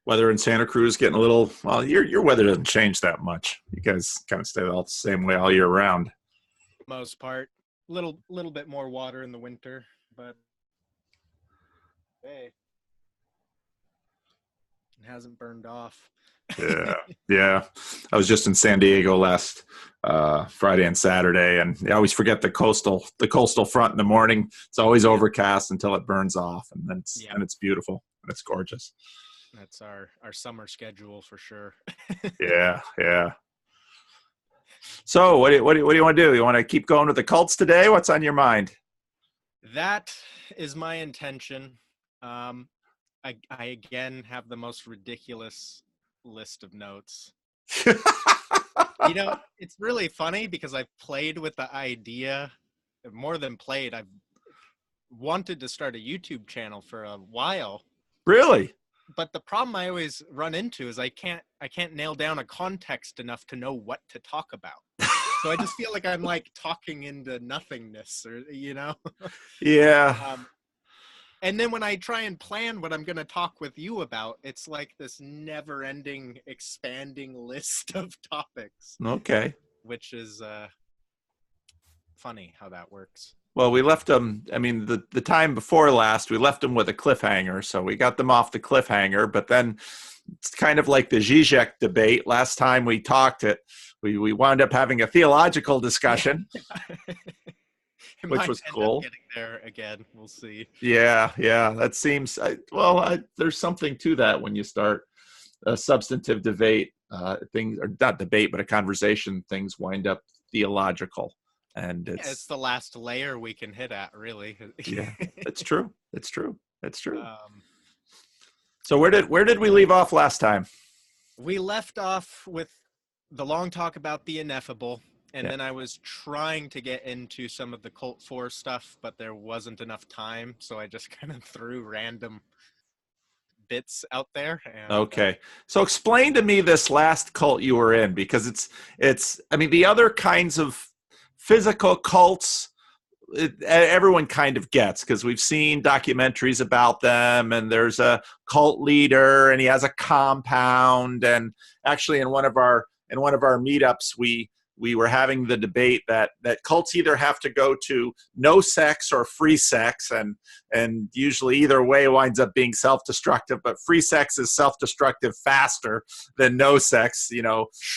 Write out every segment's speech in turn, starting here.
Weather in Santa Cruz getting a little, well, your weather doesn't change that much. You guys kind of stay all the same way all year round. Most part, little bit more water in the winter, but hey, it hasn't burned off. Yeah, yeah. I was just in San Diego last Friday and Saturday, and I always forget the coastal front in the morning. It's always overcast until it burns off, and then it's beautiful and it's gorgeous. That's our summer schedule for sure. Yeah, yeah. So what do you want to do? You want to keep going with the cults today? What's on your mind? That is my intention. I again have the most ridiculous list of notes. You know, it's really funny because I've played with the idea, more than played. I've wanted to start a YouTube channel for a while. Really? But the problem I always run into is I can't nail down a context enough to know what to talk about. So I just feel like I'm like talking into nothingness, or Yeah. And then when I try and plan what I'm going to talk with you about, it's like this never-ending, expanding list of topics. Okay. Which is funny how that works. Well, we left them, I mean, the time before last, we left them with a cliffhanger. So we got them off the cliffhanger, but then it's kind of like the Zizek debate. Last time we talked we wound up having a theological discussion, which was cool. Getting there again, we'll see. Yeah, that seems, there's something to that when you start a substantive debate, things, or not debate, but a conversation, things wind up theological. And it's the last layer we can hit at, really. Yeah, it's true. So where did we leave off last time? We left off with the long talk about the ineffable, and then I was trying to get into some of the Cult 4 stuff, but there wasn't enough time, so I just kind of threw random bits out there. And, okay. So explain to me this last cult you were in, because it's I mean, the other kinds of physical cults, everyone kind of gets, because we've seen documentaries about them, and there's a cult leader and he has a compound. And actually in one of our meetups, we were having the debate that cults either have to go to no sex or free sex, and usually either way winds up being self-destructive, but free sex is self-destructive faster than no sex,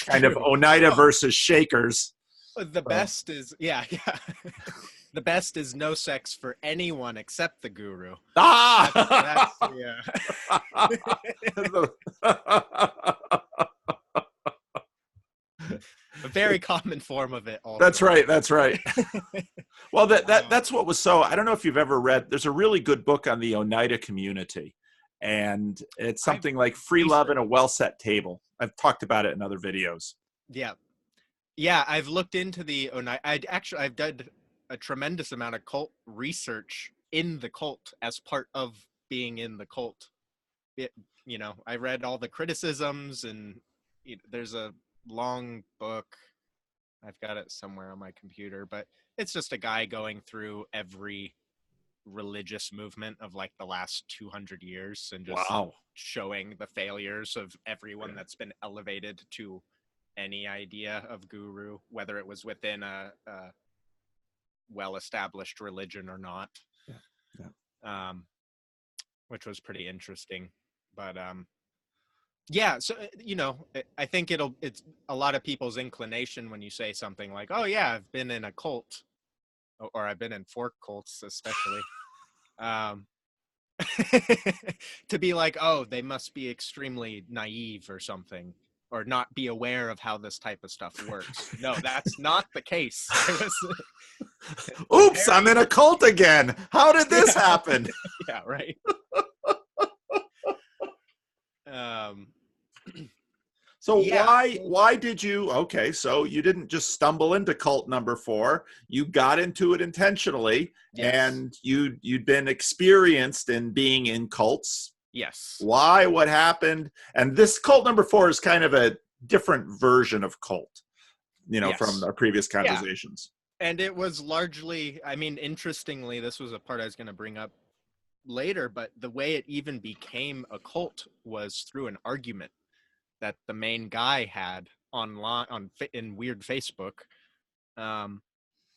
kind of Oneida versus Shakers. The best is, the best is no sex for anyone except the guru. Ah! A very common form of it also. That's right. Well, that's what was so, I don't know if you've ever read, there's a really good book on the Oneida community, and it's something like Free Love in a Well-Set Table. I've talked about it in other videos. Yeah, I've looked into the Oneida. I've done a tremendous amount of cult research in the cult as part of being in the cult. I read all the criticisms, and there's a long book. I've got it somewhere on my computer, but it's just a guy going through every religious movement of like the last 200 years and just showing the failures of everyone that's been elevated to any idea of guru, whether it was within a well-established religion or not. Which was pretty interesting. But so I think it's a lot of people's inclination when you say something like, oh yeah, I've been in a cult, or I've been in 4 cults especially, to be like, oh, they must be extremely naive or something, or not be aware of how this type of stuff works. No, that's not the case. Oops, I'm in a cult again. How did this happen? Yeah, right. So why did you, okay, so you didn't just stumble into cult number 4, you got into it intentionally, and you'd been experienced in being in cults. Yes. Why? What happened? And this cult number 4 is kind of a different version of cult, from our previous conversations. And it was largely, I mean, interestingly, this was a part I was going to bring up. later, but the way it even became a cult was through an argument that the main guy had online in weird Facebook,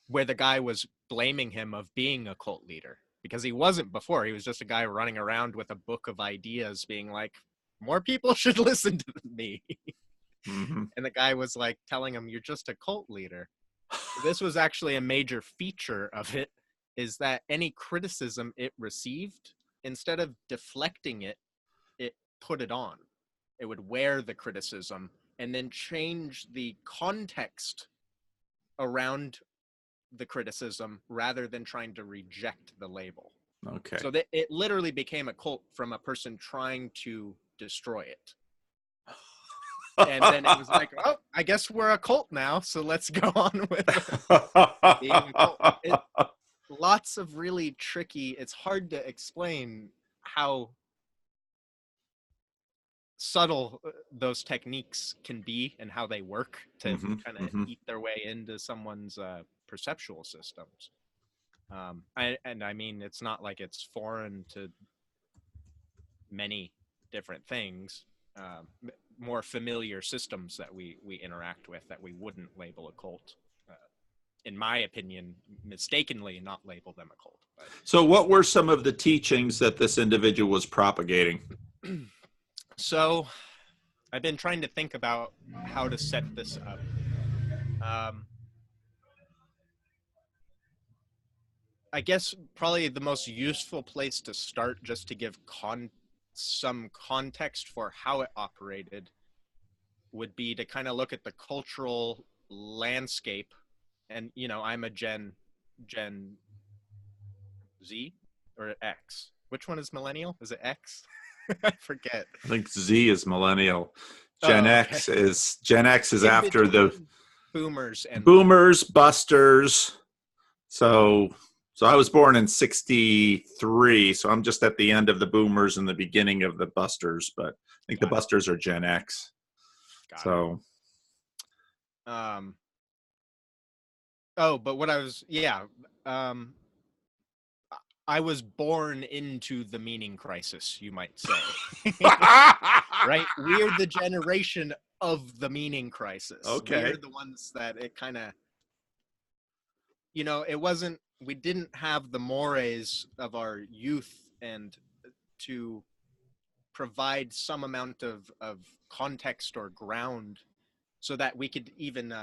where the guy was blaming him of being a cult leader because he wasn't before. He was just a guy running around with a book of ideas being like, more people should listen to me. Mm-hmm. And the guy was like telling him, you're just a cult leader. This was actually a major feature of it, is that any criticism it received, instead of deflecting it, it put it on. It would wear the criticism and then change the context around the criticism rather than trying to reject the label. Okay. So that it literally became a cult from a person trying to destroy it. And then it was like, oh, I guess we're a cult now, so let's go on with being a cult. Lots of really tricky, it's hard to explain how subtle those techniques can be and how they work to kind of eat their way into someone's perceptual systems. I mean, it's not like it's foreign to many different things, more familiar systems that we interact with that we wouldn't label a cult. In my opinion, mistakenly not label them a cult. But. So what were some of the teachings that this individual was propagating? So I've been trying to think about how to set this up. I guess probably the most useful place to start, just to give some context for how it operated, would be to kind of look at the cultural landscape. And, you know, I'm a Gen Z or X. Which one is millennial? Is it X? I forget. I think Z is millennial. Gen X is after the boomers and busters. So I was born in 63, so I'm just at the end of the boomers and the beginning of the busters, but I think the busters are Gen X. So but what I was I was born into the meaning crisis, you might say. Right? We're the generation of the meaning crisis. Okay. We're the ones that it kind of, you know, we didn't have the mores of our youth and to provide some amount of context or ground so that we could even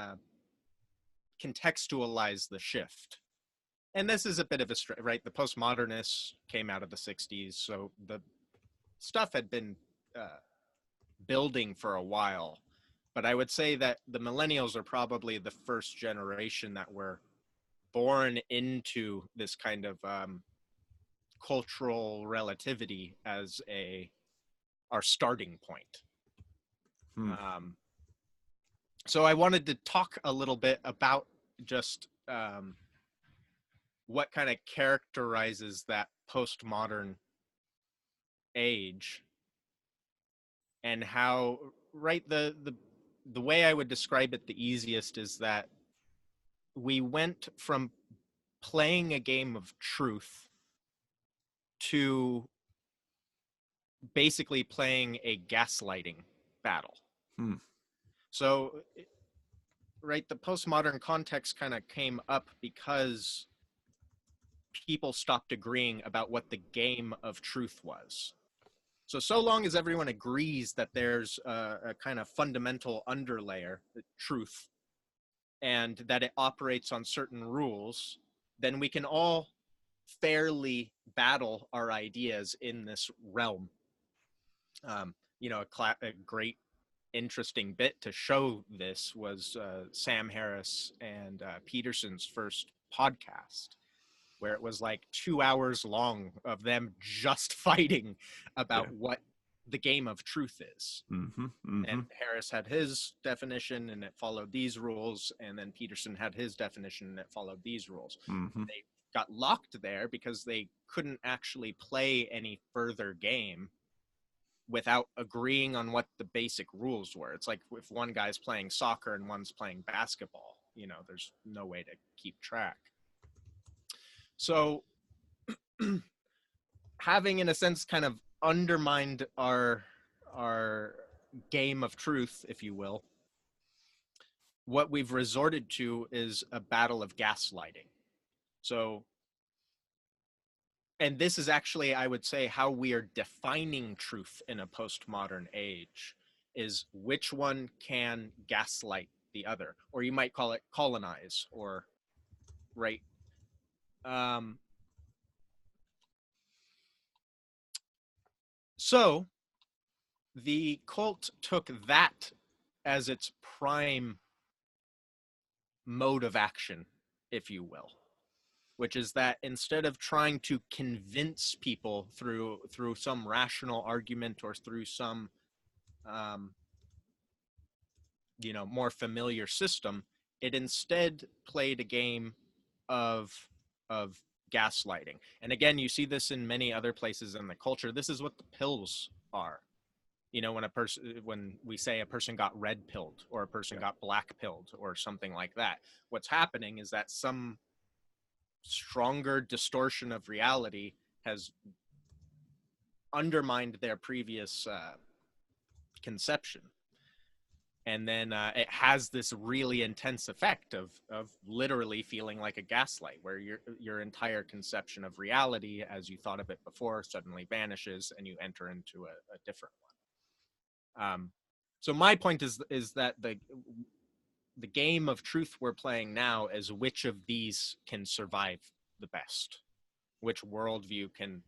contextualize the shift. And this is a bit of a right. The postmodernists came out of the 60s, so the stuff had been building for a while. But I would say that the millennials are probably the first generation that were born into this kind of cultural relativity as our starting point. So I wanted to talk a little bit about just what kind of characterizes that postmodern age, and how, right, the way I would describe it the easiest is that we went from playing a game of truth to basically playing a gaslighting battle. So, right, the postmodern context kind of came up because people stopped agreeing about what the game of truth was. So long as everyone agrees that there's a kind of fundamental underlayer, the truth, and that it operates on certain rules, then we can all fairly battle our ideas in this realm. You know, a great interesting bit to show this was Sam Harris and Peterson's first podcast, where it was like 2 hours long of them just fighting about what the game of truth is. And Harris had his definition and it followed these rules, and then Peterson had his definition and it followed these rules. They got locked there because they couldn't actually play any further game without agreeing on what the basic rules were. It's like if one guy's playing soccer and one's playing basketball, you know, there's no way to keep track. So having, in a sense, kind of undermined our game of truth, if you will, what we've resorted to is a battle of gaslighting. So, and this is actually, I would say, how we are defining truth in a postmodern age, is which one can gaslight the other, or you might call it colonize, or right. So the cult took that as its prime mode of action, if you will, which is that instead of trying to convince people through some rational argument or through some more familiar system, it instead played a game of gaslighting. And again, you see this in many other places in the culture. This is what the pills are. When we say a person got red pilled or a person got black pilled or something like that, what's happening is that some stronger distortion of reality has undermined their previous conception. And then it has this really intense effect of literally feeling like a gaslight, where your entire conception of reality as you thought of it before suddenly vanishes and you enter into a different one. So my point is that the game of truth we're playing now is which of these can survive the best, which worldview can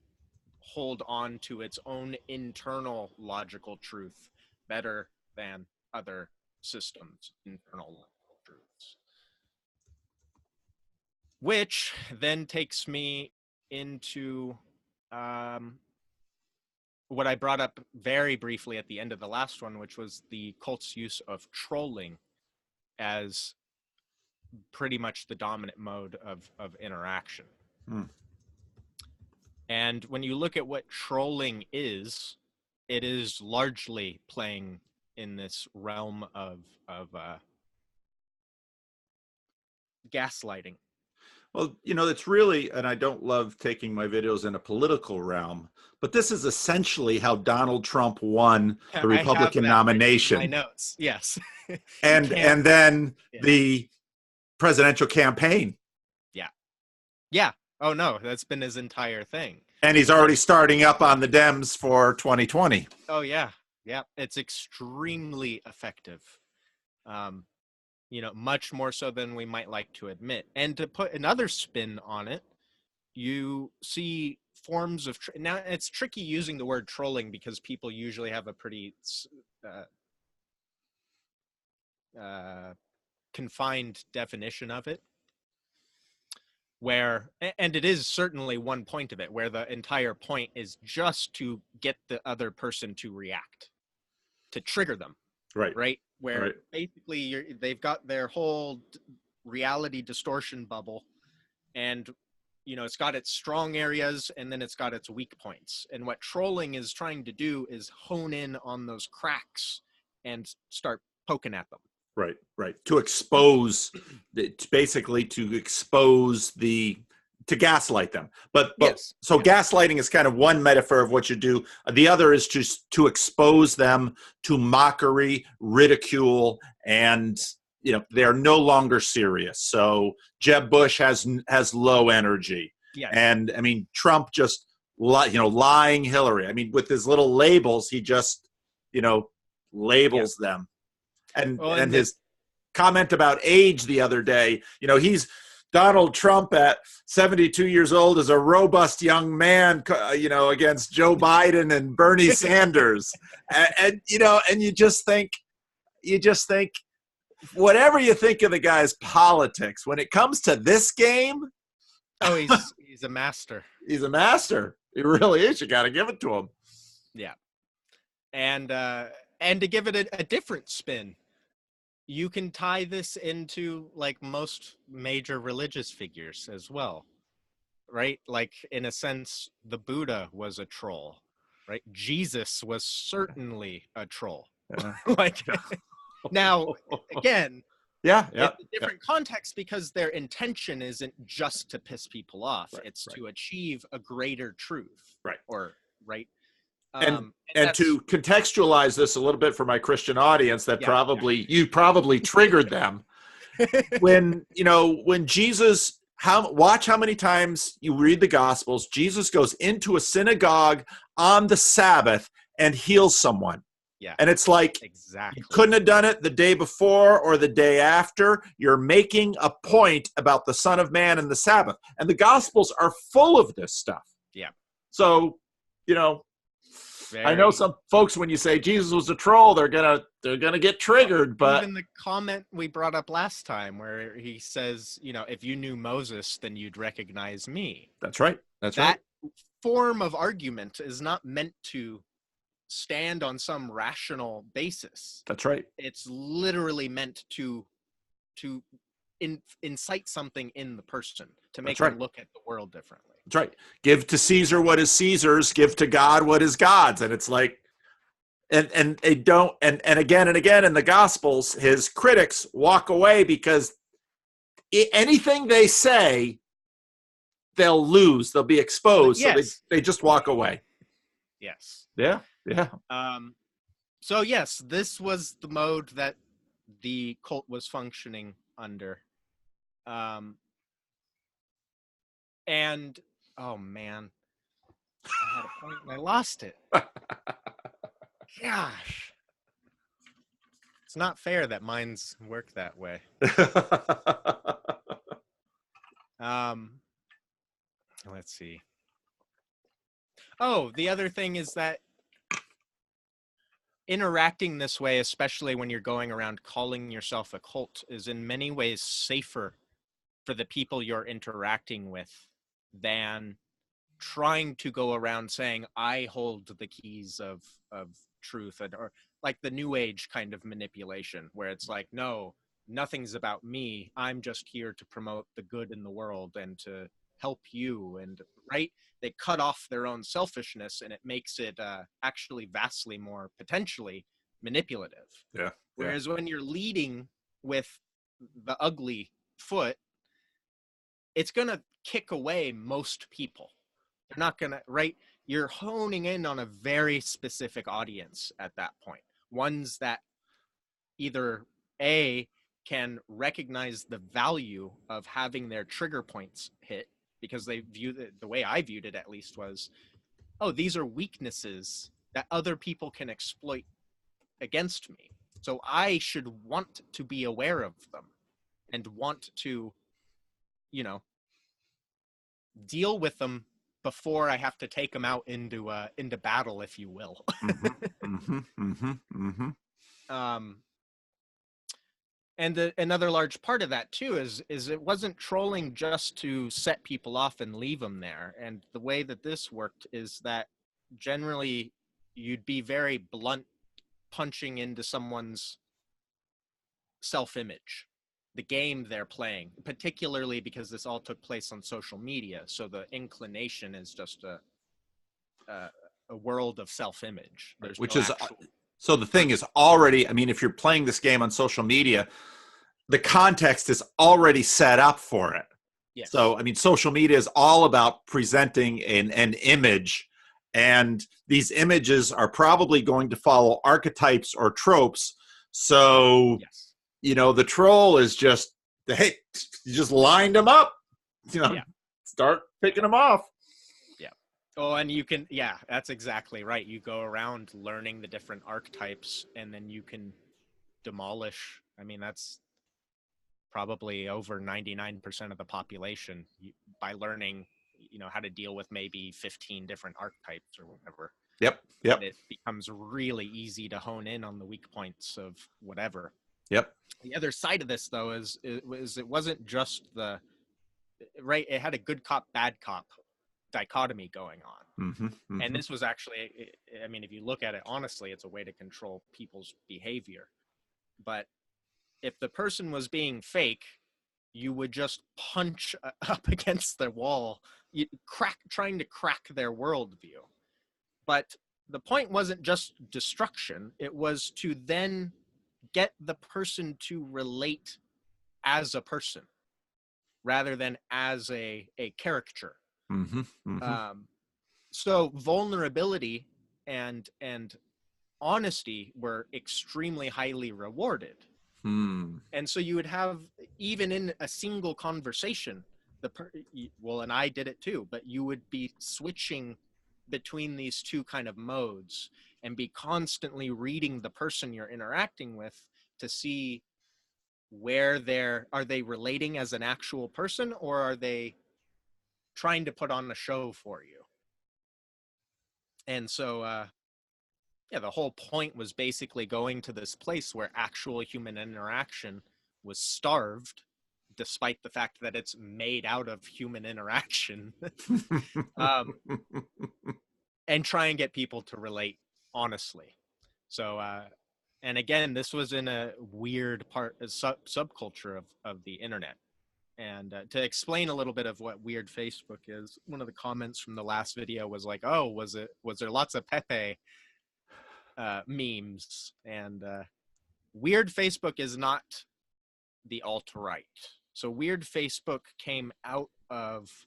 hold on to its own internal logical truth better than other systems' internal logical truths. Which then takes me into what I brought up very briefly at the end of the last one, which was the cult's use of trolling as pretty much the dominant mode of interaction. And when you look at what trolling is, it is largely playing in this realm of gaslighting. Well, it's really, and I don't love taking my videos in a political realm, but this is essentially how Donald Trump won the Republican nomination. My notes, yes. and then the presidential campaign. Yeah. Oh no, that's been his entire thing. And he's already starting up on the Dems for 2020. Oh yeah. It's extremely effective. Much more so than we might like to admit. And to put another spin on it, you see forms of now it's tricky using the word trolling because people usually have a pretty confined definition of it, and it is certainly one point of it, where the entire point is just to get the other person to react, to trigger them. Right. Where basically they've got their whole reality distortion bubble, and it's got its strong areas and then it's got its weak points. And what trolling is trying to do is hone in on those cracks and start poking at them. Right. To expose, basically to expose to gaslight them. But yes. So gaslighting is kind of one metaphor of what you do. The other is just to expose them to mockery, ridicule, and they're no longer serious. So Jeb Bush has low energy. Yes. And I mean, Trump just lying Hillary. I mean, with his little labels, he just labels them. And his comment about age the other day, he's Donald Trump at 72 years old is a robust young man, against Joe Biden and Bernie Sanders. And you just think, whatever you think of the guy's politics, when it comes to this game, oh, he's a master. He's a master. He really is. You got to give it to him. Yeah. And to give it a different spin, you can tie this into like most major religious figures as well, right? Like, in a sense, the Buddha was a troll, right? Jesus was certainly a troll. Like, now, again, Yeah, yeah, It's a different context because their intention isn't just to piss people off. right, It's right, to achieve a greater truth. right. Or right. And And and that's to contextualize this a little bit for my Christian audience, that yeah, you probably triggered them yeah. when Jesus, watch how many times you read the Gospels. Jesus goes into a synagogue on the Sabbath and heals someone, Yeah, and it's like, you exactly. couldn't have done it the day before or the day after. You're making a point about the Son of Man and the Sabbath, and the Gospels are full of this stuff. Yeah, So, you know, I know very. some folks, when you say Jesus was a troll, they're gonna get triggered. But Even the comment we brought up last time where he says, if you knew Moses, then you'd recognize me. that's right. That's right. That form of argument is not meant to stand on some rational basis. That's right. It's literally meant to incite something in the person, to make That's right. them look at the world differently. That's right. Give to Caesar what is Caesar's, give to God what is God's. And it's like, and they don't, and again and again in the Gospels, his critics walk away because anything they say, they'll lose, they'll be exposed. Yes. So they just walk away. Yes. Yeah. Yeah. So yes, this was the mode that the cult was functioning under. And oh man, I had a point and I lost it. Gosh, it's not fair that minds work that way. Let's see. Oh, the other thing is that interacting this way, especially when you're going around calling yourself a cult, is in many ways safer for the people you're interacting with than trying to go around saying, I hold the keys of truth, or like the new age kind of manipulation where it's like, no, nothing's about me. I'm just here to promote the good in the world and to help you. And right, they cut off their own selfishness, and it makes it actually vastly more potentially manipulative. Yeah. Whereas when you're leading with the ugly foot, it's going to kick away most people. They're not going to, right? You're honing in on a very specific audience at that point. Ones that either A, can recognize the value of having their trigger points hit, because they view it, the way I viewed it at least was, oh, these are weaknesses that other people can exploit against me. So I should want to be aware of them and want to, deal with them before I have to take them out into battle, if you will. And another large part of that too is it wasn't trolling just to set people off and leave them there. And the way that this worked is that generally you'd be very blunt, punching into someone's self-image, the game they're playing, particularly because this all took place on social media. So the inclination is just a world of self-image. There's Which no is actual so the thing is already, I mean, if you're playing this game on social media, the context is already set up for it. Yes. So, I mean, social media is all about presenting an image, and these images are probably going to follow archetypes or tropes. So, yes. The troll is just, hey, you just lined them up, start picking them off. Yeah. Oh, and you can, yeah, that's exactly right. You go around learning the different archetypes, and then you can demolish. I mean, that's probably over 99% of the population by learning, how to deal with maybe 15 different archetypes or whatever. Yep. And it becomes really easy to hone in on the weak points of whatever. Yep. The other side of this, though, is it wasn't just right. It had a good cop, bad cop dichotomy going on. And this was actually, I mean, if you look at it honestly, it's a way to control people's behavior. But if the person was being fake, you would just punch up against the wall, trying to crack their worldview. But the point wasn't just destruction. It was to then get the person to relate as a person rather than as a caricature. So vulnerability and honesty were extremely highly rewarded. And so you would have, even in a single conversation, and I did it too, but you would be switching between these two kind of modes and be constantly reading the person you're interacting with to see where are they relating as an actual person, or are they trying to put on a show for you? And so the whole point was basically going to this place where actual human interaction was starved, despite the fact that it's made out of human interaction, and try and get people to relate honestly. So, and again, this was in a weird subculture of the internet. And to explain a little bit of what weird Facebook is, one of the comments from the last video was like, "Oh, was there lots of Pepe memes?" And weird Facebook is not the alt-right. So weird Facebook came out of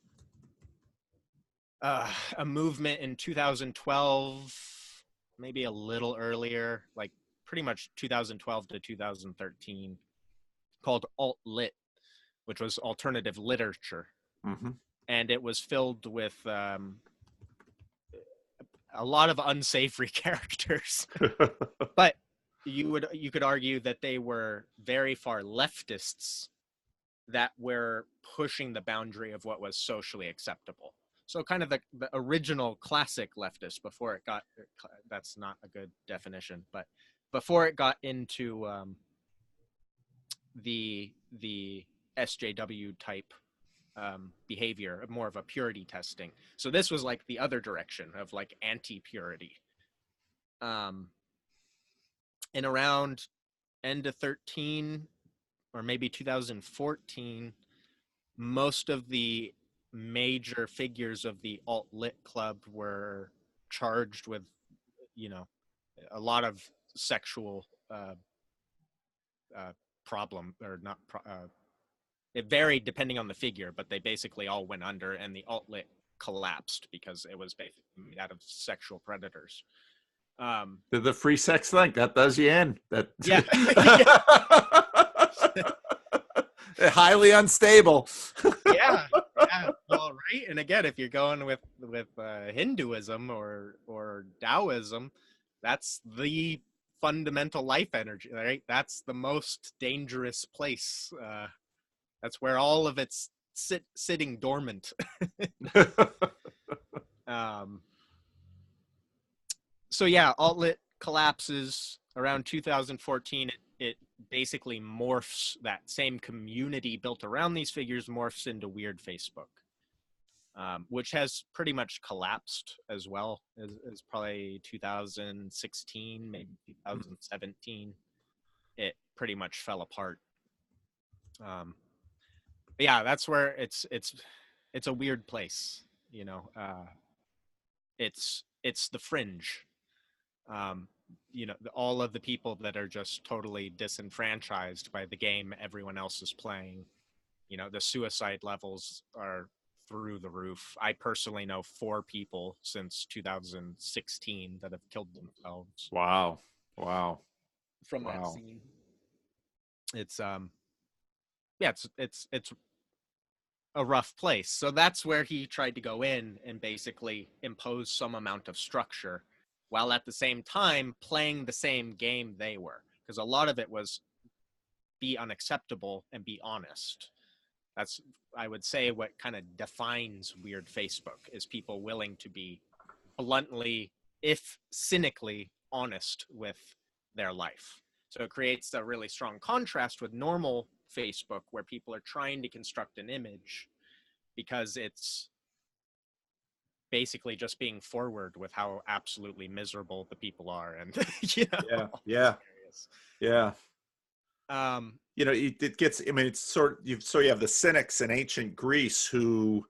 a movement in 2012, maybe a little earlier, like pretty much 2012 to 2013, called alt-lit, which was alternative literature. And it was filled with a lot of unsavory characters. But you could argue that they were very far leftists that were pushing the boundary of what was socially acceptable. So kind of the original classic leftist before it got, that's not a good definition, but before it got into the SJW type behavior, more of a purity testing. So this was like the other direction of like anti-purity. And around end of 13 or maybe 2014, most of the major figures of the alt-lit club were charged with, a lot of sexual problem, or not. It varied depending on the figure, but they basically all went under, and the alt-lit collapsed because it was basically out of sexual predators. The free sex link that does you in. That yeah. Highly unstable. yeah. Well, right. And again, if you're going with Hinduism or Taoism, that's the fundamental life energy, right? That's the most dangerous place. That's where all of it's sitting dormant. So yeah, alt-lit collapses around 2014. It basically morphs, that same community built around these figures morphs into weird Facebook, which has pretty much collapsed as well as probably 2016, maybe 2017. It pretty much fell apart. But yeah, that's where it's a weird place, it's the fringe. All of the people that are just totally disenfranchised by the game everyone else is playing. The suicide levels are through the roof. I personally know 4 people since 2016 that have killed themselves. Wow. From that scene. It's it's a rough place. So that's where he tried to go in and basically impose some amount of structure, while at the same time playing the same game they were. Because a lot of it was be unacceptable and be honest. That's, I would say, what kind of defines weird Facebook, is people willing to be bluntly, if cynically, honest with their life. So it creates a really strong contrast with normal Facebook, where people are trying to construct an image because it's basically just being forward with how absolutely miserable the people are. And yeah it gets, I mean, it's you have the cynics in ancient Greece who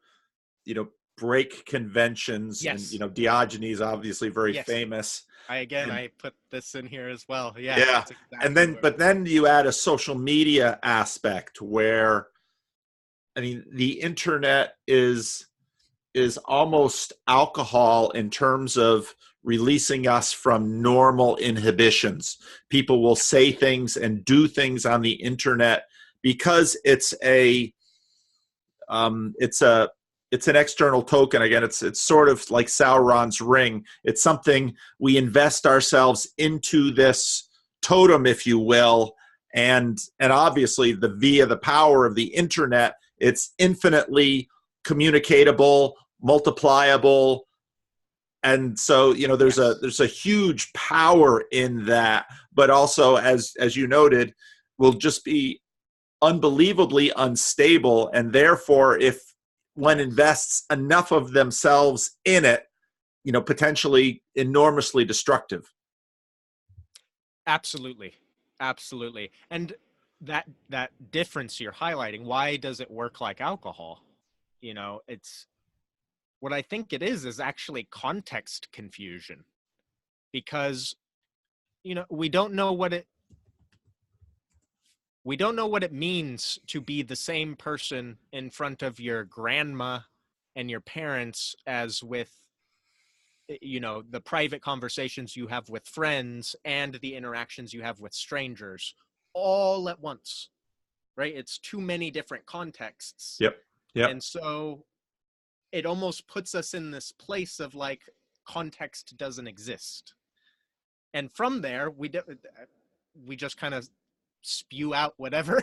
break conventions, and Yes. Diogenes obviously very Yes. famous. And I put this in here as well. Yeah, yeah, that's and exactly then what. but then you add a social media aspect where, I mean, the internet is almost alcohol in terms of releasing us from normal inhibitions. People will say things and do things on the internet because it's a it's an external token. Again, it's sort of like Sauron's ring. It's something we invest ourselves into, this totem, if you will, and obviously via the power of the internet, it's infinitely communicatable, multipliable, and so Yes. there's a huge power in that. But also, as you noted, will just be unbelievably unstable, and therefore, if one Yes. invests enough of themselves in it, potentially enormously destructive. Absolutely. Absolutely. And that difference you're highlighting, why does it work like alcohol? It's what I think it is actually context confusion, because we don't know what it means to be the same person in front of your grandma and your parents as with the private conversations you have with friends and the interactions you have with strangers all at once, right? It's too many different contexts. Yep. Yep. And so it almost puts us in this place of like context doesn't exist. And from there, we just kind of spew out whatever,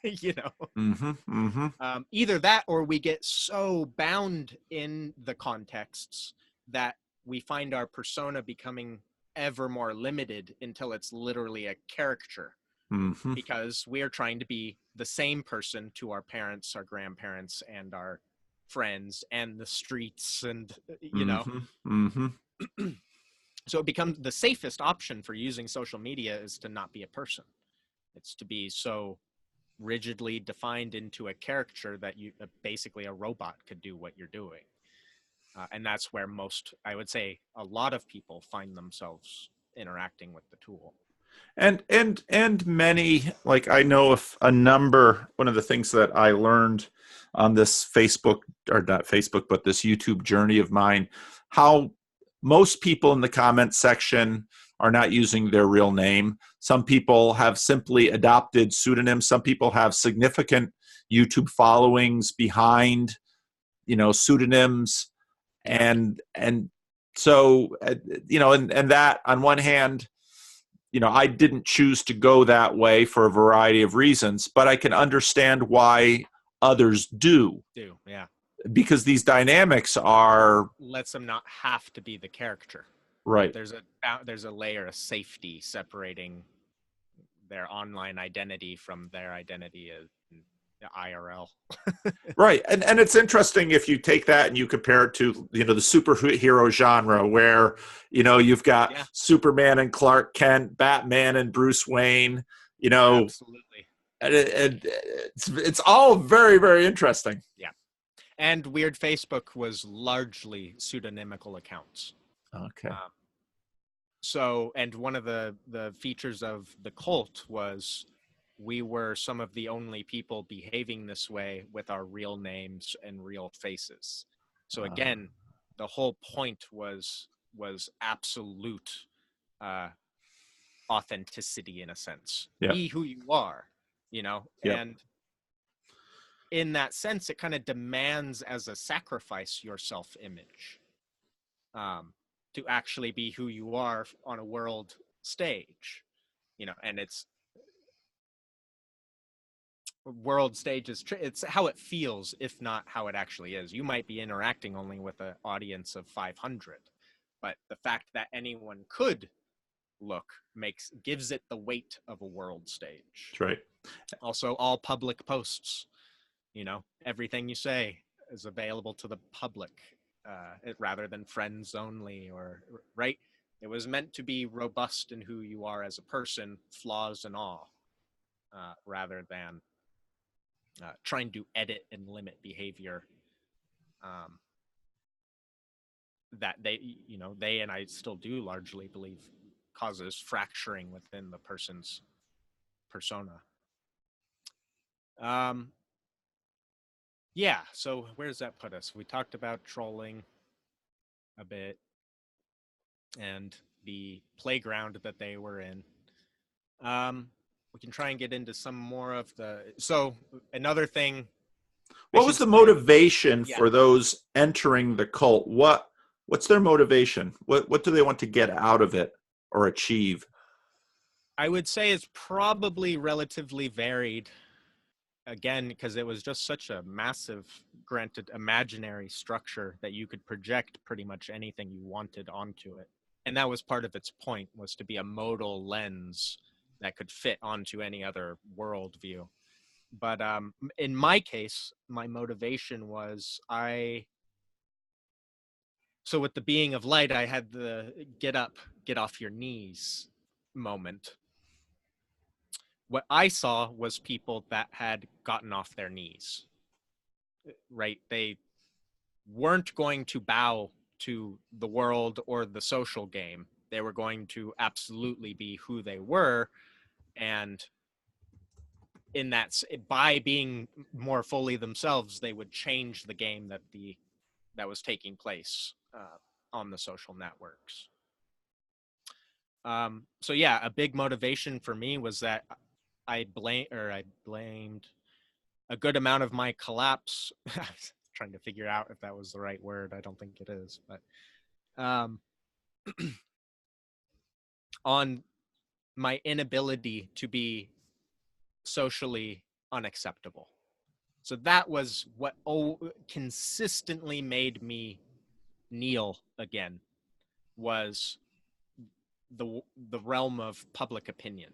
you know. Mm-hmm. Mm-hmm. Either that, or we get so bound in the contexts that we find our persona becoming ever more limited until it's literally a caricature, Mm-hmm. because we are trying to be the same person to our parents, our grandparents, and our friends and the streets, and Mm-hmm. Mm-hmm. so it becomes the safest option for using social media is to not be a person. It's to be so rigidly defined into a caricature that you basically a robot could do what you're doing. And that's where I would say a lot of people find themselves interacting with the tool. And many, like, I know of a number. One of the things that I learned on this Facebook, or not Facebook, but this YouTube journey of mine, how most people in the comment section are not using their real name. Some people have simply adopted pseudonyms. Some people have significant YouTube followings behind pseudonyms. Yeah. And so and that, on one hand, I didn't choose to go that way for a variety of reasons, but I can understand why others do, Yeah. because these dynamics are Lets them not have to be the character, right? right. There's a layer of safety separating their online identity from their identity as IRL. Right. And it's interesting if you take that and you compare it to, the superhero genre, where, you've got Yeah, Superman and Clark Kent, Batman and Bruce Wayne, you know, absolutely. and it's all very, very interesting. Yeah. And Weird Facebook was largely pseudonymical accounts. Okay. Um, and one of the features of the cult was we were some of the only people behaving this way with our real names and real faces. So again, the whole point was absolute uh, authenticity, in a sense. Yeah. Be who you are, Yeah. and in that sense, it kind of demands as a sacrifice your self-image, to actually be who you are on a world stage, and it's world stage is it's how it feels, if not how it actually is. You might be interacting only with an audience of 500, but the fact that anyone could look gives it the weight of a world stage. That's right. Also, all public posts, everything you say is available to the public, rather than friends only, or right. It was meant to be robust in who you are as a person, flaws and all, rather than trying to edit and limit behavior, that they and I still do largely believe causes fracturing within the person's persona. Yeah, so where does that put us? We talked about trolling a bit and the playground that they were in. We can try and get into some more of so another thing. What was the motivation for those entering the cult? What's their motivation? What do they want to get out of it or achieve? I would say it's probably relatively varied. Again, because it was just such a massive, granted, imaginary structure that you could project pretty much anything you wanted onto it. And that was part of its point, was to be a modal lens that could fit onto any other worldview. But in my case, my motivation was so with the being of light, I had the get up, get off your knees moment. What I saw was people that had gotten off their knees, right? They weren't going to bow to the world or the social game. They were going to absolutely be who they were. And in that, by being more fully themselves, they would change the game that was taking place on the social networks. So yeah, a big motivation for me was that I blamed a good amount of my collapse. I was trying to figure out if that was the right word. I don't think it is, but on my inability to be socially unacceptable. So that was what consistently made me kneel again, was the realm of public opinion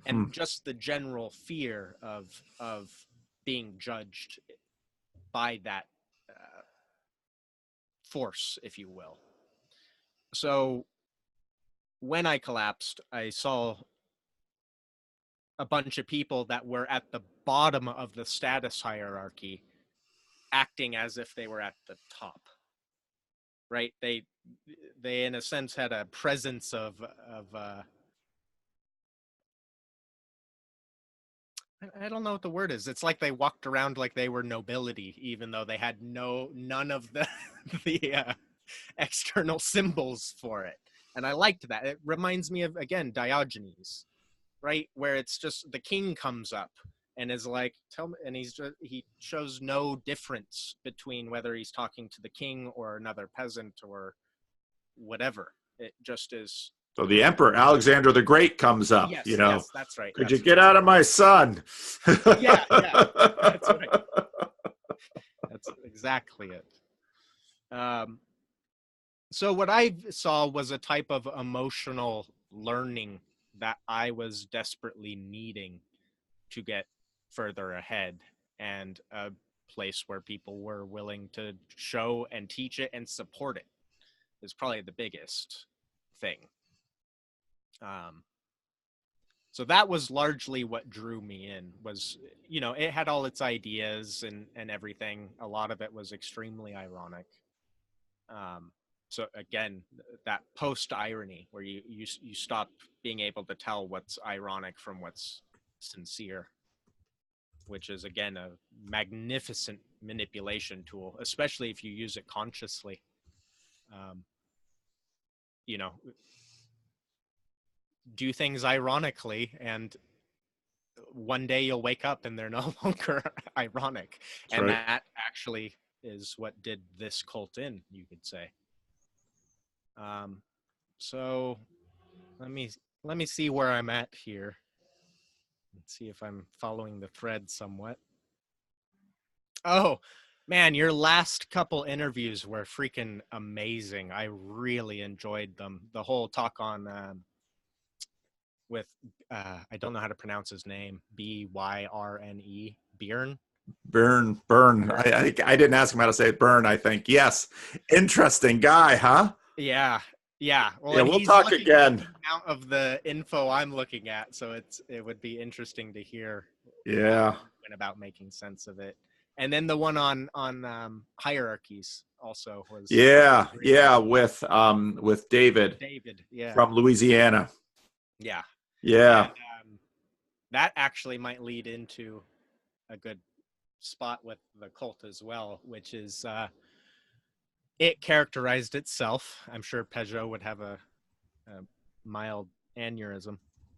and just the general fear of being judged by that force, if you will. So when I collapsed, I saw a bunch of people that were at the bottom of the status hierarchy acting as if they were at the top, right? They in a sense had a presence of I don't know what the word is. It's like they walked around like they were nobility, even though they had none of the external symbols for it. And I liked that. It reminds me of, again, Diogenes, right? Where it's just the king comes up and is like, tell me, and he shows no difference between whether he's talking to the king or another peasant or whatever. It just is. So the Emperor Alexander the Great comes up, Yes, that's right. Could you get out of my son? Yeah, that's right. That's exactly it. So what I saw was a type of emotional learning that I was desperately needing to get further ahead, and a place where people were willing to show and teach it and support it is probably the biggest thing. So that was largely what drew me in, was, it had all its ideas and everything. A lot of it was extremely ironic. So again, that post-irony where you stop being able to tell what's ironic from what's sincere, which is, again, a magnificent manipulation tool, especially if you use it consciously. Do things ironically, and one day you'll wake up and they're no longer ironic. That's and right. That actually is what did this cult in, you could say. So let me see where I'm at here. Let's see if I'm following the thread somewhat. Oh, man, your last couple interviews were freaking amazing. I really enjoyed them. The whole talk on with I don't know how to pronounce his name. Byrne. Byrne. I didn't ask him how to say it. Byrne, I think. Yes. Interesting guy, huh? Yeah. Well, yeah, we'll talk again. Out of the info I'm looking at, so it would be interesting to hear. Yeah. About making sense of it. And then the one on hierarchies also was with David David. Yeah. from Louisiana. Yeah. Yeah. And that actually might lead into a good spot with the cult as well, which is it characterized itself. I'm sure Peugeot would have a mild aneurysm.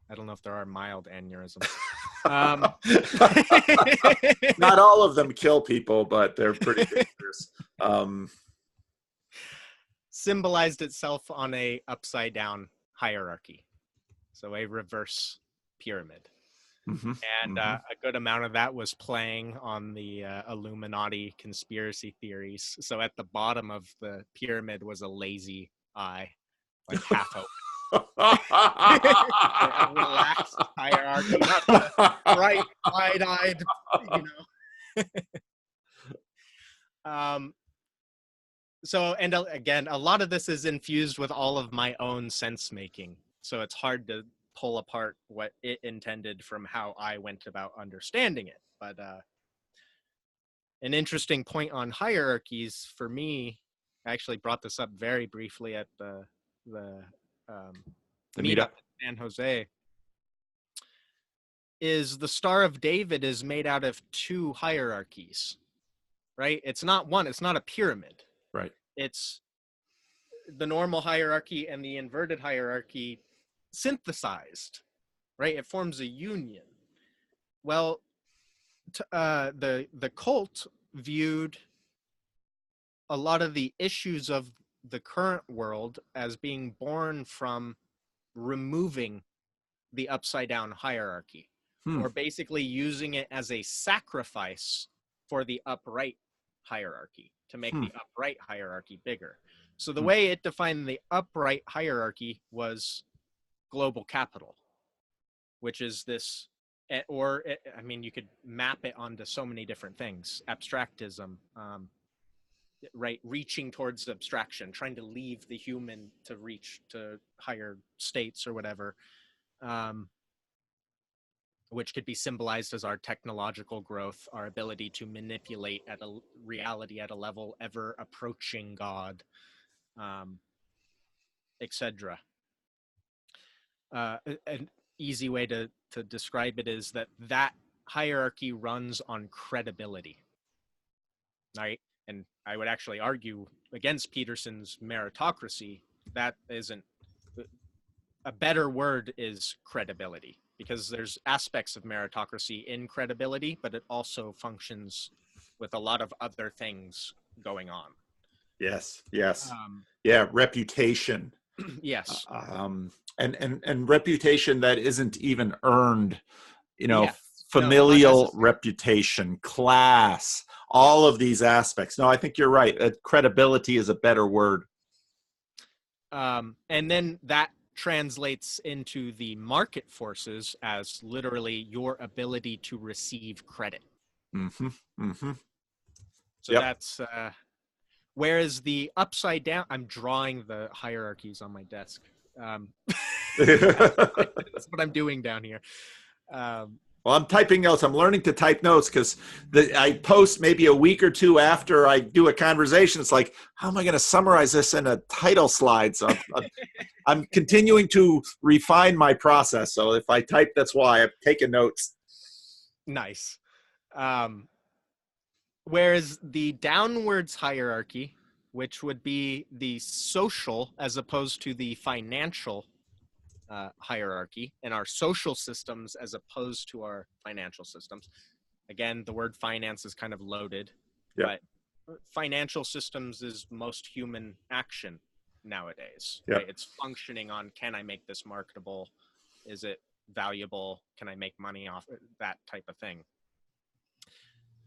I don't know if there are mild aneurysms. Not all of them kill people, but they're pretty dangerous. Symbolized itself on a upside down hierarchy, so a reverse pyramid. And a good amount of that was playing on the Illuminati conspiracy theories. So at the bottom of the pyramid was a lazy eye, like half open. A relaxed hierarchy, not the bright, wide-eyed, So, and again, a lot of this is infused with all of my own sense making. So it's hard to pull apart what it intended from how I went about understanding it. But an interesting point on hierarchies for me, I actually brought this up very briefly at the meetup in San Jose, is the Star of David is made out of two hierarchies, right? It's not one, it's not a pyramid. Right. It's the normal hierarchy and the inverted hierarchy synthesized, right? It forms a union. Well, the cult viewed a lot of the issues of the current world as being born from removing the upside down hierarchy, or basically using it as a sacrifice for the upright hierarchy to make the upright hierarchy bigger. So the way it defined the upright hierarchy was global capital, which is this, or I mean, you could map it onto so many different things. Abstractism, right? Reaching towards abstraction, trying to leave the human to reach to higher states or whatever, which could be symbolized as our technological growth, our ability to manipulate at a reality at a level ever approaching God, etc. An easy way to describe it is that hierarchy runs on credibility, right? And I would actually argue against Peterson's meritocracy. That isn't a better word, is credibility, because there's aspects of meritocracy in credibility, but it also functions with a lot of other things going on. Yes. Yeah, reputation. Yes. And reputation that isn't even earned, familial reputation, class, all of these aspects. No, I think you're right. Credibility is a better word. And then that translates into the market forces as literally your ability to receive credit. So that's whereas the upside down, I'm drawing the hierarchies on my desk. That's what I'm doing down here. Well, I'm typing notes. I'm learning to type notes because I post maybe a week or two after I do a conversation. It's like, how am I going to summarize this in a title slide? So I'm continuing to refine my process. So if I type, that's why I've taken notes. Nice. Whereas the downwards hierarchy, which would be the social as opposed to the financial hierarchy, and our social systems as opposed to our financial systems. Again, the word finance is kind of loaded, but financial systems is most human action nowadays. Right? It's functioning on, can I make this marketable? Is it valuable? Can I make money off it? That type of thing.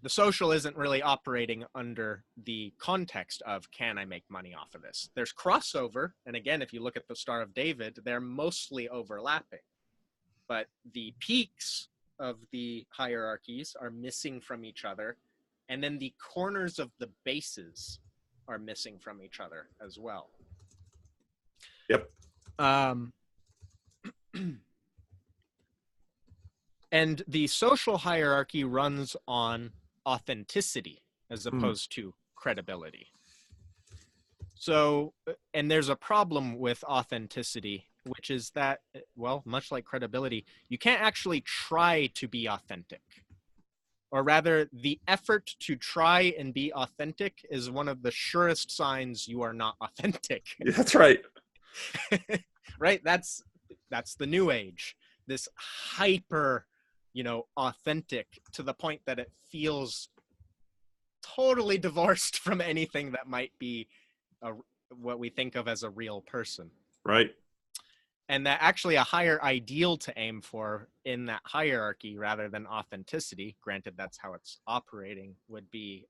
The social isn't really operating under the context of, can I make money off of this? There's crossover. And again, if you look at the Star of David, they're mostly overlapping. But the peaks of the hierarchies are missing from each other. And then the corners of the bases are missing from each other as well. And the social hierarchy runs on authenticity as opposed to credibility. So, and there's a problem with authenticity, which is that, well, much like credibility, you can't actually try to be authentic. Or rather, the effort to try and be authentic is one of the surest signs you are not authentic. That's right. Right? That's the new age. This hyper, authentic to the point that it feels totally divorced from anything that might be what we think of as a real person. Right. And that actually a higher ideal to aim for in that hierarchy rather than authenticity, granted that's how it's operating, would be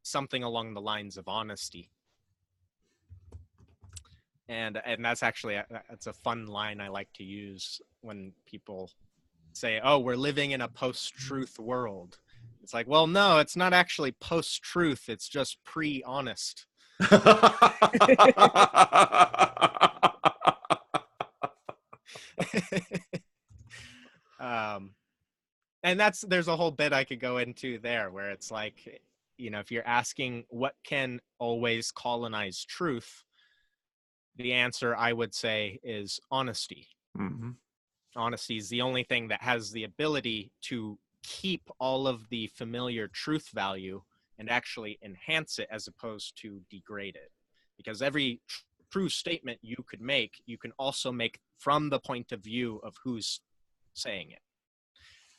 something along the lines of honesty. And that's actually, it's a fun line I like to use when people say, oh, we're living in a post-truth world. It's like, well, no, it's not actually post-truth. It's just pre-honest. And there's a whole bit I could go into there where it's like, if you're asking what can always colonize truth, the answer I would say is honesty. Mm-hmm. Honesty is the only thing that has the ability to keep all of the familiar truth value and actually enhance it as opposed to degrade it. Because every true statement you could make, you can also make from the point of view of who's saying it.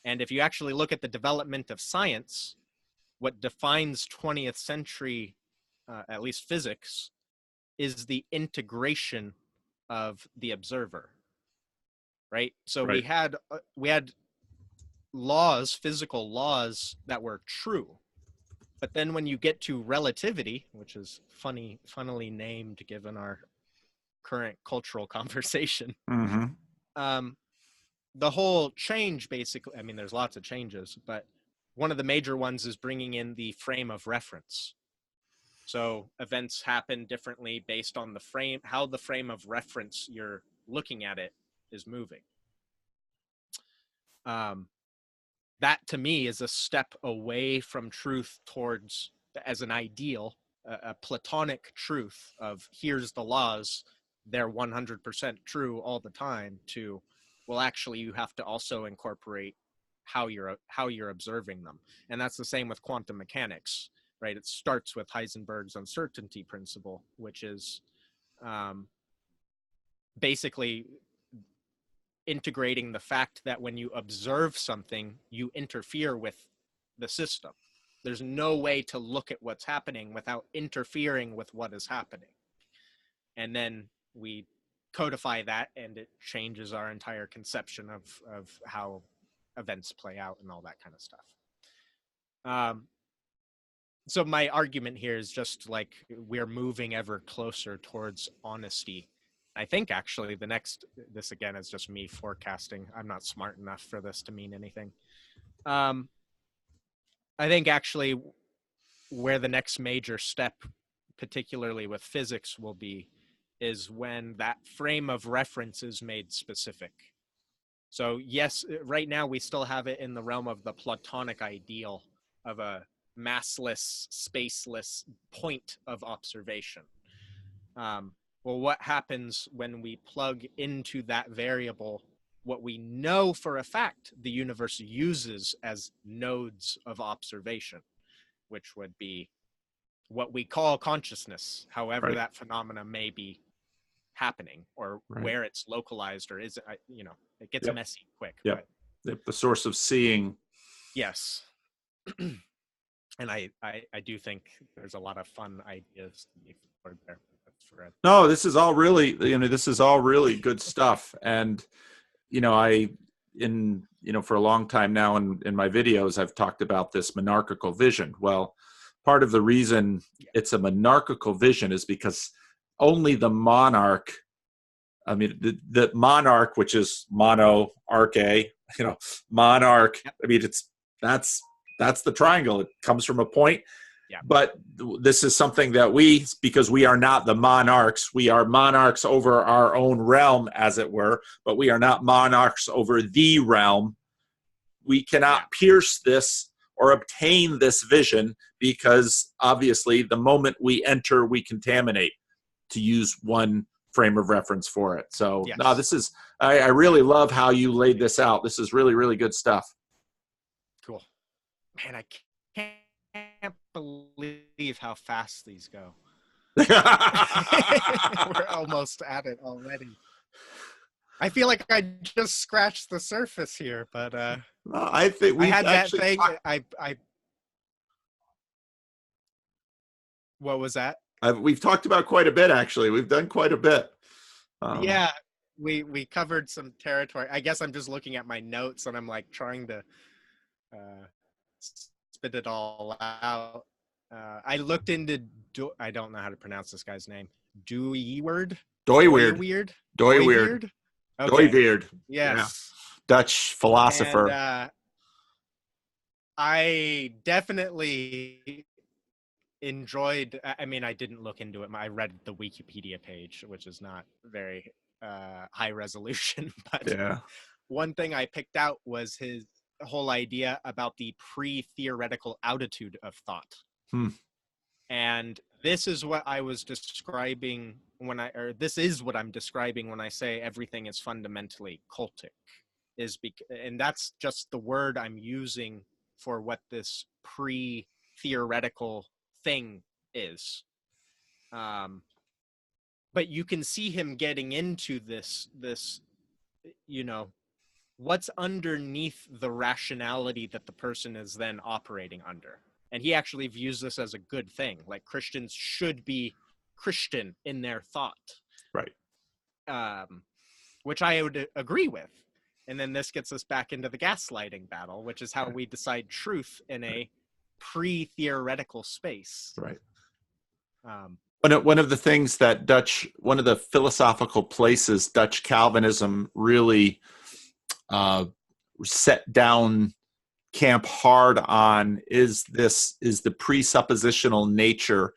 And if you actually look at the development of science, what defines 20th century, at least physics, is the integration of the observer, right? So right. we had laws, physical laws that were true. But then when you get to relativity, which is funnily named given our current cultural conversation, Mm-hmm. The whole change basically, I mean, there's lots of changes, but one of the major ones is bringing in the frame of reference. So events happen differently based on how the frame of reference you're looking at it is moving. That to me is a step away from truth towards, as an ideal, a Platonic truth of here's the laws, they're 100% true all the time, to, well, actually you have to also incorporate how you're observing them. And that's the same with quantum mechanics, right? It starts with Heisenberg's uncertainty principle, which is basically integrating the fact that when you observe something, you interfere with the system. There's no way to look at what's happening without interfering with what is happening. And then we codify that, and it changes our entire conception of how events play out and all that kind of stuff. So my argument here is just like we're moving ever closer towards honesty. I think actually this again is just me forecasting. I'm not smart enough for this to mean anything. I think actually where the next major step, particularly with physics, will be is when that frame of reference is made specific. So yes, right now we still have it in the realm of the Platonic ideal of a massless, spaceless point of observation. Well, what happens when we plug into that variable what we know for a fact the universe uses as nodes of observation, which would be what we call consciousness, however right. that phenomena may be happening, or right. where it's localized, or is it, it gets messy quick. Yeah, the source of seeing. Yes. And I do think there's a lot of fun ideas to be explored there. No, this is all really, good stuff. And, for a long time now in my videos, I've talked about this monarchical vision. Well, part of the reason it's a monarchical vision is because only the monarch, the monarch, which is monarche, monarch, that's the triangle. It comes from a point. Yeah. But this is something that because we are not the monarchs, we are monarchs over our own realm, as it were, but we are not monarchs over the realm. We cannot pierce this or obtain this vision, because obviously the moment we enter, we contaminate, to use one frame of reference for it. So Yes. no, this is, I really love how you laid this out. This is really, really good stuff. Cool. Man, I can't believe how fast these go. We're almost at it already. I feel like I just scratched the surface here, but I think I we had that actually thing. I what was that? we've talked about quite a bit, actually. We've done quite a bit. Yeah, we covered some territory. I guess I'm just looking at my notes and I'm like trying to spit it all out. I looked into I don't know how to pronounce this guy's name. Dooyeweerd. Dooyeweerd. Dooyeweerd. Okay. Dooyeweerd. Yes. Yeah. Dutch philosopher. And I definitely enjoyed. I mean, I didn't look into it. I read the Wikipedia page, which is not very high resolution. But Yeah. one thing I picked out was his whole idea about the pre-theoretical altitude of thought. And this is what I was describing this is what I'm describing when I say everything is fundamentally cultic. And that's just the word I'm using for what this pre-theoretical thing is. But you can see him getting into this, what's underneath the rationality that the person is then operating under. And he actually views this as a good thing. Like, Christians should be Christian in their thought. Right. Which I would agree with. And then this gets us back into the gaslighting battle, which is how we decide truth in a pre-theoretical space. Right. One of the things that one of the philosophical places Dutch Calvinism really set down camp hard on is the presuppositional nature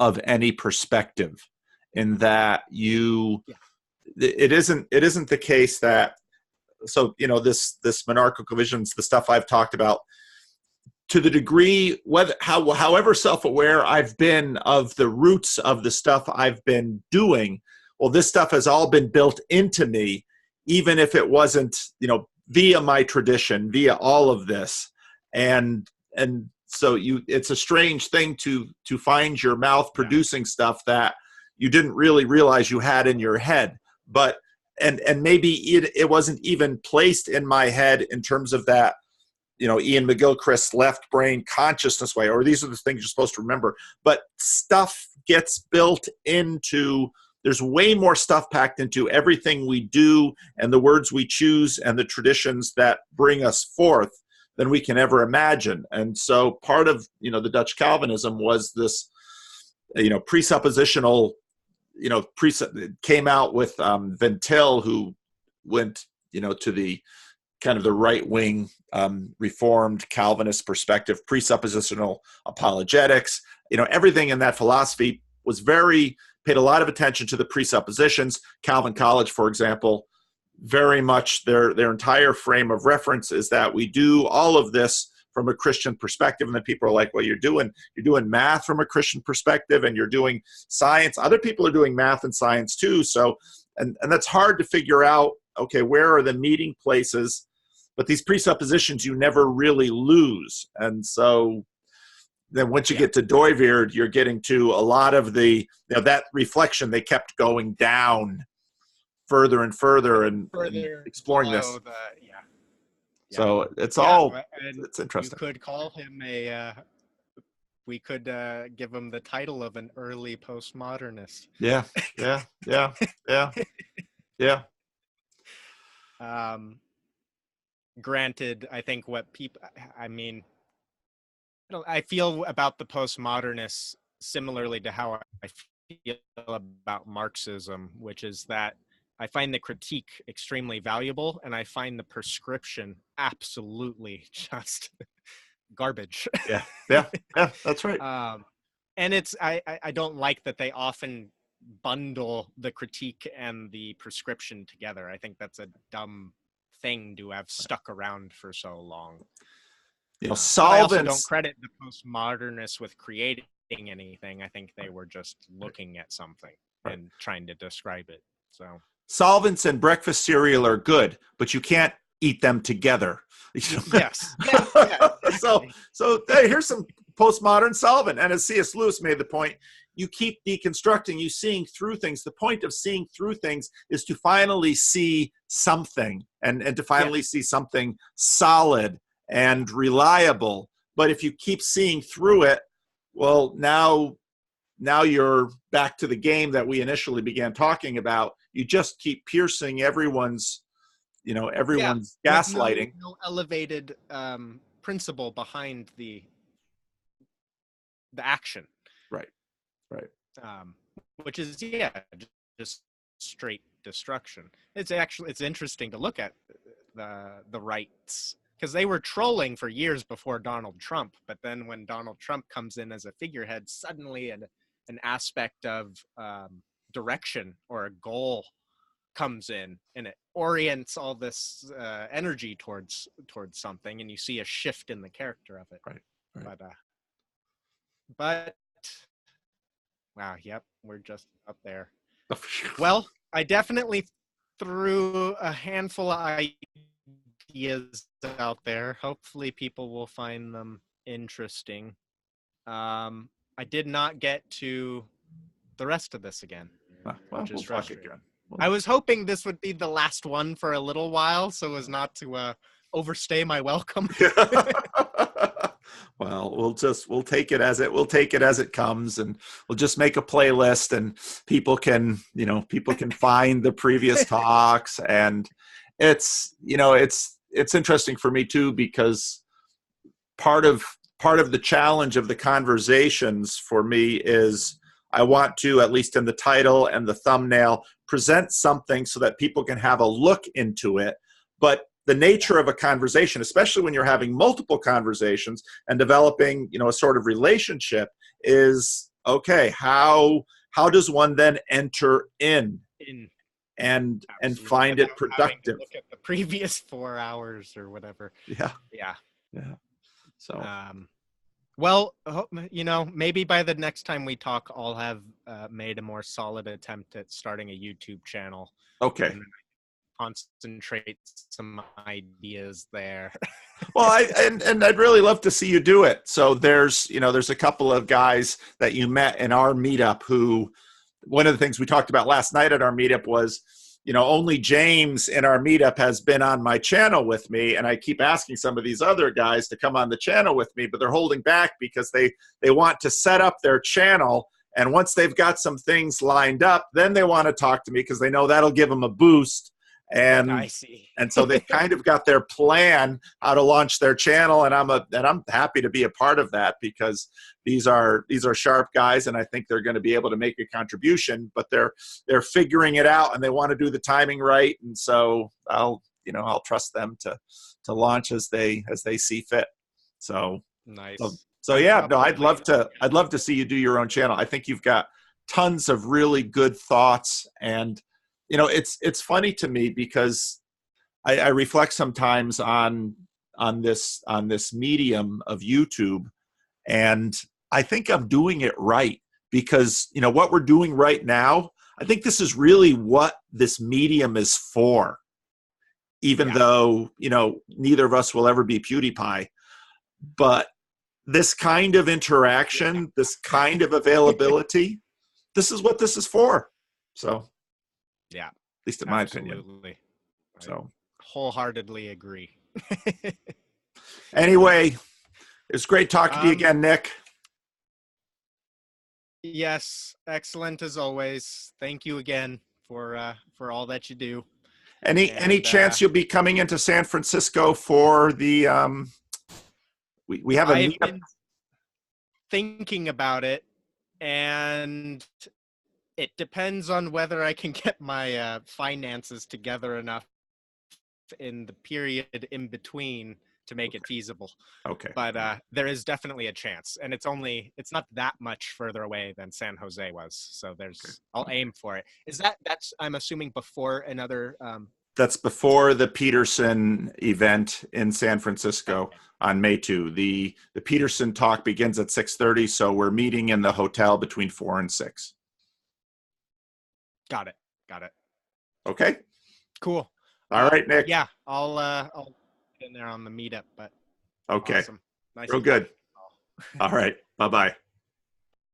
of any perspective, in that it isn't the case that, so this monarchical visions, the stuff I've talked about, to the degree however self-aware I've been of the roots of the stuff I've been doing, well, this stuff has all been built into me, even if it wasn't via my tradition, via all of this. And so it's a strange thing to find your mouth producing stuff that you didn't really realize you had in your head. But and maybe it wasn't even placed in my head in terms of that, Ian McGilchrist's left brain consciousness way, or these are the things you're supposed to remember. But stuff gets built into, there's way more stuff packed into everything we do and the words we choose and the traditions that bring us forth than we can ever imagine. And so part of, the Dutch Calvinism was this, presuppositional, came out with Van Til, who went, to the kind of the right-wing Reformed Calvinist perspective, presuppositional apologetics. Everything in that philosophy was paid a lot of attention to the presuppositions. Calvin College, for example, very much their entire frame of reference is that we do all of this from a Christian perspective. And then people are like, well, you're doing math from a Christian perspective, and you're doing science. Other people are doing math and science too. So, and that's hard to figure out, okay, where are the meeting places? But these presuppositions you never really lose. And so then once you get to Dooyeweerd, you're getting to a lot of the, that reflection. They kept going down further and further and exploring this. So it's it's interesting. You could call him we could give him the title of an early postmodernist. Yeah. Granted, I think I feel about the postmodernists similarly to how I feel about Marxism, which is that I find the critique extremely valuable, and I find the prescription absolutely just garbage. Yeah, that's right. And I don't like that they often bundle the critique and the prescription together. I think that's a dumb thing to have stuck around for so long. But I also don't solvents. credit the postmodernists with creating anything. I think they were just looking at something Right. and trying to describe it. So Solvents and breakfast cereal are good, but you can't eat them together. yes, yeah, yeah, so exactly. hey, here's some postmodern solvent. And as C.S. Lewis made the point, you keep deconstructing, you seeing through things. The point of seeing through things is to finally see something, and to finally Yes. see something solid and reliable. But if you keep seeing through it, well, now you're back to the game that we initially began talking about. You just keep piercing everyone's Yeah, everyone's with gaslighting. no elevated principle behind the action, Right, right. um, which is just straight destruction. It's interesting to look at the rights, because they were trolling for years before Donald Trump, but then when Donald Trump comes in as a figurehead, suddenly an aspect of direction or a goal comes in, and it orients all this energy towards something, and you see a shift in the character of it. Right, right. But wow, yep, we're just up there. Well, I definitely threw a handful of ideas out there. Hopefully people will find them interesting. I did not get to the rest of this again, Well, which is we'll talk frustrating. again. I was hoping this would be the last one for a little while, so as not to overstay my welcome. Well, we'll take it as it comes, and we'll just make a playlist, and people can find the previous talks. And it's interesting for me too, because part of the challenge of the conversations for me is I want to, at least in the title and the thumbnail, present something so that people can have a look into it. But the nature of a conversation, especially when you're having multiple conversations and developing, a sort of relationship, is okay. How does one then enter in and Absolutely. find it Without having to productive? look at the previous 4 hours or whatever. Yeah, Yeah. yeah. So well, maybe by the next time we talk, I'll have made a more solid attempt at starting a YouTube channel. okay. And concentrate some ideas there. Well, and I'd really love to see you do it. So there's a couple of guys that you met in our meetup who, one of the things we talked about last night at our meetup was, only James in our meetup has been on my channel with me, and I keep asking some of these other guys to come on the channel with me, but they're holding back because they want to set up their channel, and once they've got some things lined up, then they want to talk to me because they know that'll give them a boost. I see. And so they've kind of got their plan how to launch their channel, and I'm happy to be a part of that, because these are sharp guys, and I think they're going to be able to make a contribution, but they're figuring it out, and they want to do the timing right, and so I'll trust them to launch as they see fit. So Nice. So yeah, no, I'd love to see you do your own channel. I think you've got tons of really good thoughts, and it's funny to me because I reflect sometimes on this medium of YouTube, and I think I'm doing it right, because what we're doing right now, I think this is really what this medium is for, even though neither of us will ever be PewDiePie. But this kind of interaction, this kind of availability, this is what this is for. So yeah, at least in my opinion. So wholeheartedly agree. Anyway, it's great talking to you again, Nick. Yes, excellent as always. Thank you again for all that you do. Any chance you'll be coming into San Francisco for the we have a I've meetup? been thinking about it, and it depends on whether I can get my finances together enough in the period in between to make it feasible. Okay. But there is definitely a chance, and it's not that much further away than San Jose was. So I'll aim for it. That's I'm assuming before another That's before the Peterson event in San Francisco Okay. on May 2. The Peterson talk begins at 6:30, so we're meeting in the hotel between 4 and 6. Got it. Got it. Okay? Cool. All right, Nick. Yeah, I'll get in there on the meetup, but Okay. awesome. Nice Real to talk good. to you all. All right. Bye-bye.